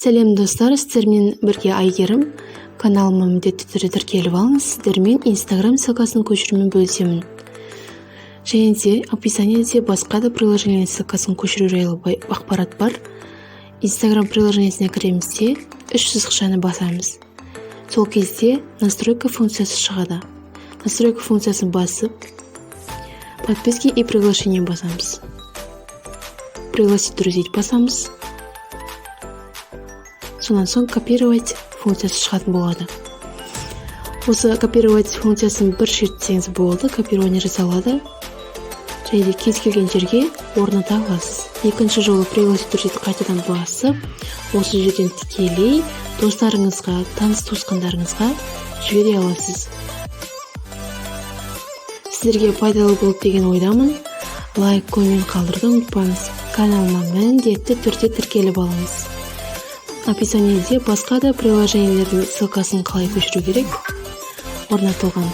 Сәлем достар, сіздермен бірге Айгерім. Каналыма міндетті түрде тіркеліп алыңыз. Сіздермен Instagram ссылкасын көшірумен бөлісемін. Және де описаниеде басқа да приложение ссылкасын көшіру жайлы ақпарат бар. Instagram приложениесіне кіремізде 3 сызықшаны басамыз. Сол кезде настройка функциясы шығады. Настройка функциясын басып, подписки и приглашение басамыз. Пригласить друзей басамыз. Сонан соң копировать функциясы шығатын болады. Осы копировать функциясын бір шертсеңіз болды, копирование жасалады. Және де кез келген жерге орната аласыз. Екінші жолы пригласить друзей қайтадан басып, осы жерден тікелей достарыңызға, таныс туысқандарыңызға жібере аласыз. Сіздерге пайдалы болды деген ойдамын. Лайк, коммент қалдыруды ұмытпаңыз. Каналыма міндетті түрде тіркеліп алыңыз. Описаниеде басқа да приложениелердің ссылкасын қалай көшіру керек орнатылған.